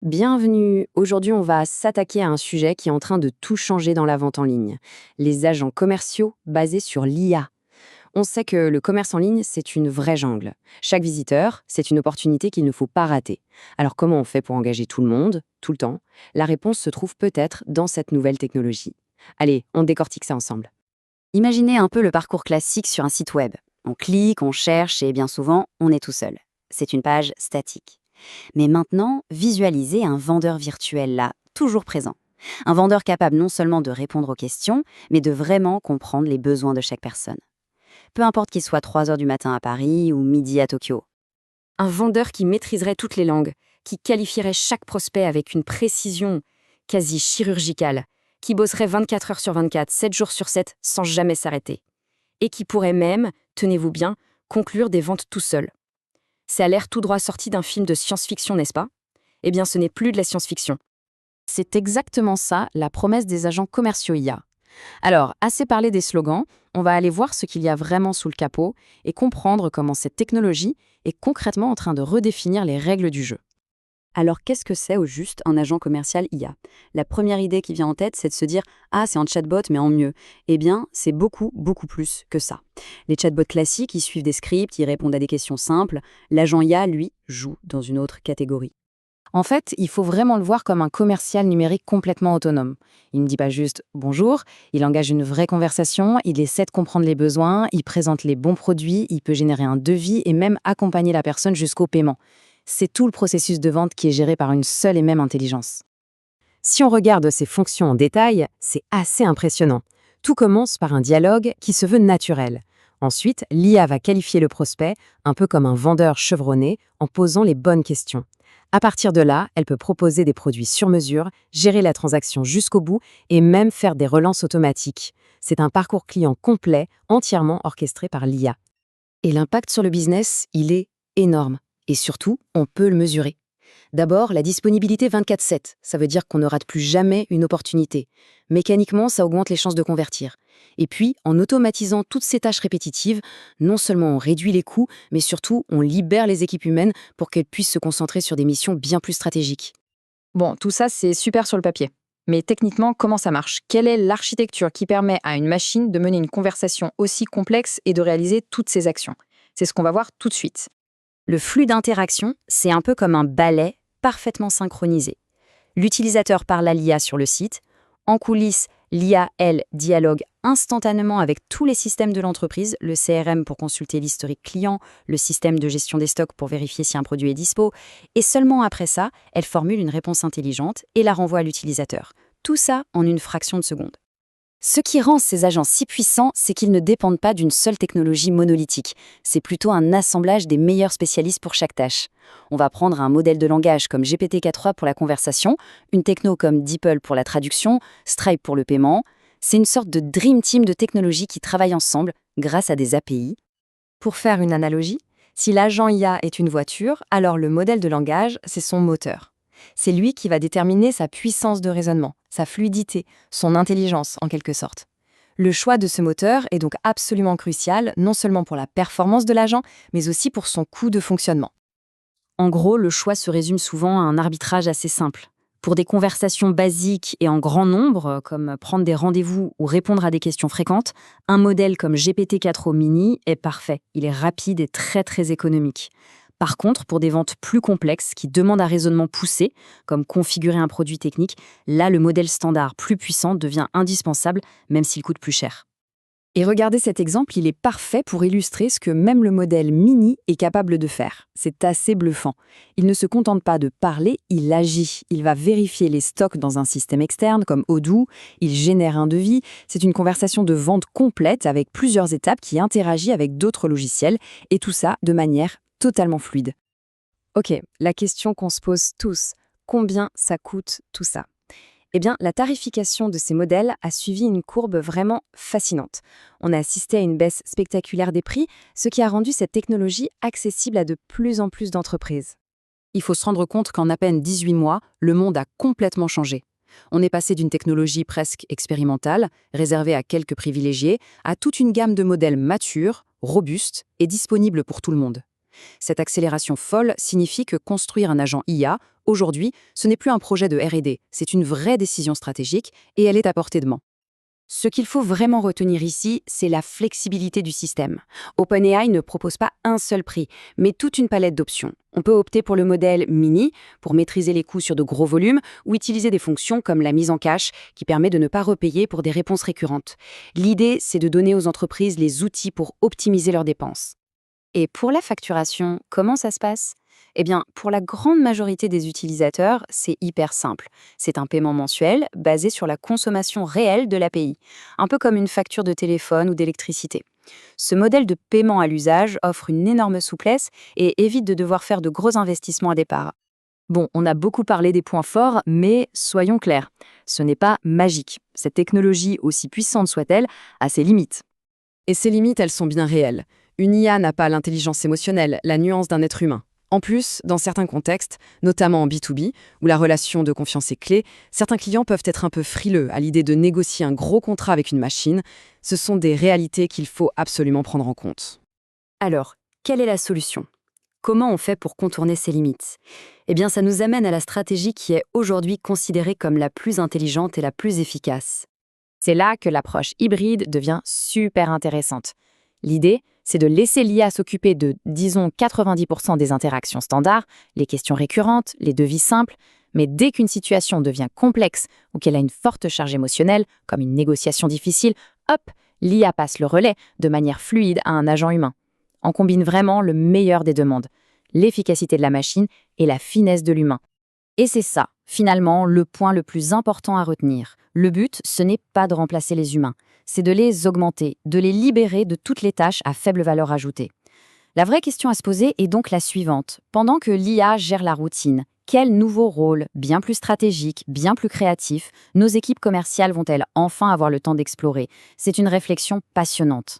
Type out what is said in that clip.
Bienvenue. Aujourd'hui, on va s'attaquer à un sujet qui est en train de tout changer dans la vente en ligne. Les agents commerciaux basés sur l'IA. On sait que le commerce en ligne, c'est une vraie jungle. Chaque visiteur, c'est une opportunité qu'il ne faut pas rater. Alors comment on fait pour engager tout le monde, tout le temps? La réponse se trouve peut-être dans cette nouvelle technologie. Allez, on décortique ça ensemble. Imaginez un peu le parcours classique sur un site web. On clique, on cherche et bien souvent, on est tout seul. C'est une page statique. Mais maintenant, visualisez un vendeur virtuel là, toujours présent. Un vendeur capable non seulement de répondre aux questions, mais de vraiment comprendre les besoins de chaque personne. Peu importe qu'il soit 3 heures du matin à Paris ou midi à Tokyo. Un vendeur qui maîtriserait toutes les langues, qui qualifierait chaque prospect avec une précision quasi chirurgicale, qui bosserait 24 heures sur 24, 7 jours sur 7, sans jamais s'arrêter. Et qui pourrait même, tenez-vous bien, conclure des ventes tout seul. Ça a l'air tout droit sorti d'un film de science-fiction, n'est-ce pas? Eh bien, ce n'est plus de la science-fiction. C'est exactement ça, la promesse des agents commerciaux IA. Alors, assez parlé des slogans, on va aller voir ce qu'il y a vraiment sous le capot et comprendre comment cette technologie est concrètement en train de redéfinir les règles du jeu. Alors qu'est-ce que c'est au juste un agent commercial IA? La première idée qui vient en tête, c'est de se dire « Ah, c'est un chatbot, mais en mieux ». Eh bien, c'est beaucoup, beaucoup plus que ça. Les chatbots classiques, ils suivent des scripts, ils répondent à des questions simples. L'agent IA, lui, joue dans une autre catégorie. En fait, il faut vraiment le voir comme un commercial numérique complètement autonome. Il ne dit pas juste «bonjour», il engage une vraie conversation, il essaie de comprendre les besoins, il présente les bons produits, il peut générer un devis et même accompagner la personne jusqu'au paiement. C'est tout le processus de vente qui est géré par une seule et même intelligence. Si on regarde ces fonctions en détail, c'est assez impressionnant. Tout commence par un dialogue qui se veut naturel. Ensuite, l'IA va qualifier le prospect, un peu comme un vendeur chevronné, en posant les bonnes questions. À partir de là, elle peut proposer des produits sur mesure, gérer la transaction jusqu'au bout et même faire des relances automatiques. C'est un parcours client complet, entièrement orchestré par l'IA. Et l'impact sur le business, il est énorme. Et surtout, on peut le mesurer. D'abord, la disponibilité 24/7, ça veut dire qu'on ne rate plus jamais une opportunité. Mécaniquement, ça augmente les chances de convertir. Et puis, en automatisant toutes ces tâches répétitives, non seulement on réduit les coûts, mais surtout on libère les équipes humaines pour qu'elles puissent se concentrer sur des missions bien plus stratégiques. Bon, tout ça, c'est super sur le papier. Mais techniquement, comment ça marche? Quelle est l'architecture qui permet à une machine de mener une conversation aussi complexe et de réaliser toutes ces actions? C'est ce qu'on va voir tout de suite. Le flux d'interaction, c'est un peu comme un ballet parfaitement synchronisé. L'utilisateur parle à l'IA sur le site. En coulisses, l'IA, elle, dialogue instantanément avec tous les systèmes de l'entreprise, le CRM pour consulter l'historique client, le système de gestion des stocks pour vérifier si un produit est dispo, et seulement après ça, elle formule une réponse intelligente et la renvoie à l'utilisateur. Tout ça en une fraction de seconde. Ce qui rend ces agents si puissants, c'est qu'ils ne dépendent pas d'une seule technologie monolithique. C'est plutôt un assemblage des meilleurs spécialistes pour chaque tâche. On va prendre un modèle de langage comme GPT-4o pour la conversation, une techno comme DeepL pour la traduction, Stripe pour le paiement. C'est une sorte de dream team de technologies qui travaillent ensemble grâce à des API. Pour faire une analogie, si l'agent IA est une voiture, alors le modèle de langage, c'est son moteur. C'est lui qui va déterminer sa puissance de raisonnement, sa fluidité, son intelligence en quelque sorte. Le choix de ce moteur est donc absolument crucial, non seulement pour la performance de l'agent, mais aussi pour son coût de fonctionnement. En gros, le choix se résume souvent à un arbitrage assez simple. Pour des conversations basiques et en grand nombre, comme prendre des rendez-vous ou répondre à des questions fréquentes, un modèle comme GPT-4o Mini est parfait. Il est rapide et très très économique. Par contre, pour des ventes plus complexes qui demandent un raisonnement poussé, comme configurer un produit technique, là le modèle standard plus puissant devient indispensable, même s'il coûte plus cher. Et regardez cet exemple, il est parfait pour illustrer ce que même le modèle Mini est capable de faire. C'est assez bluffant. Il ne se contente pas de parler, il agit. Il va vérifier les stocks dans un système externe comme Odoo, il génère un devis. C'est une conversation de vente complète avec plusieurs étapes qui interagit avec d'autres logiciels, et tout ça de manière totalement fluide. Ok, la question qu'on se pose tous, combien ça coûte tout ça? Eh bien, la tarification de ces modèles a suivi une courbe vraiment fascinante. On a assisté à une baisse spectaculaire des prix, ce qui a rendu cette technologie accessible à de plus en plus d'entreprises. Il faut se rendre compte qu'en à peine 18 mois, le monde a complètement changé. On est passé d'une technologie presque expérimentale, réservée à quelques privilégiés, à toute une gamme de modèles matures, robustes et disponibles pour tout le monde. Cette accélération folle signifie que construire un agent IA, Aujourd'hui, ce n'est plus un projet de R&D, c'est une vraie décision stratégique et elle est à portée de main. Ce qu'il faut vraiment retenir ici, c'est la flexibilité du système. OpenAI ne propose pas un seul prix, mais toute une palette d'options. On peut opter pour le modèle mini, pour maîtriser les coûts sur de gros volumes, ou utiliser des fonctions comme la mise en cache, qui permet de ne pas repayer pour des réponses récurrentes. L'idée, c'est de donner aux entreprises les outils pour optimiser leurs dépenses. Et pour la facturation, comment ça se passe ? Eh bien, pour la grande majorité des utilisateurs, c'est hyper simple. C'est un paiement mensuel basé sur la consommation réelle de l'API, un peu comme une facture de téléphone ou d'électricité. Ce modèle de paiement à l'usage offre une énorme souplesse et évite de devoir faire de gros investissements à départ. Bon, on a beaucoup parlé des points forts, mais soyons clairs, ce n'est pas magique. Cette technologie, aussi puissante soit-elle, a ses limites. Et ces limites, elles sont bien réelles. Une IA n'a pas l'intelligence émotionnelle, la nuance d'un être humain. En plus, dans certains contextes, notamment en B2B, où la relation de confiance est clé, certains clients peuvent être un peu frileux à l'idée de négocier un gros contrat avec une machine. Ce sont des réalités qu'il faut absolument prendre en compte. Alors, quelle est la solution ? Comment on fait pour contourner ces limites ? Eh bien, ça nous amène à la stratégie qui est aujourd'hui considérée comme la plus intelligente et la plus efficace. C'est là que l'approche hybride devient super intéressante. L'idée, c'est de laisser l'IA s'occuper de, disons, 90% des interactions standards, les questions récurrentes, les devis simples, mais dès qu'une situation devient complexe ou qu'elle a une forte charge émotionnelle, comme une négociation difficile, hop, l'IA passe le relais de manière fluide à un agent humain. On combine vraiment le meilleur des deux mondes, l'efficacité de la machine et la finesse de l'humain. Et c'est ça, finalement, le point le plus important à retenir. Le but, ce n'est pas de remplacer les humains, c'est de les augmenter, de les libérer de toutes les tâches à faible valeur ajoutée. La vraie question à se poser est donc la suivante. Pendant que l'IA gère la routine, quel nouveau rôle, bien plus stratégique, bien plus créatif, nos équipes commerciales vont-elles enfin avoir le temps d'explorer ? C'est une réflexion passionnante.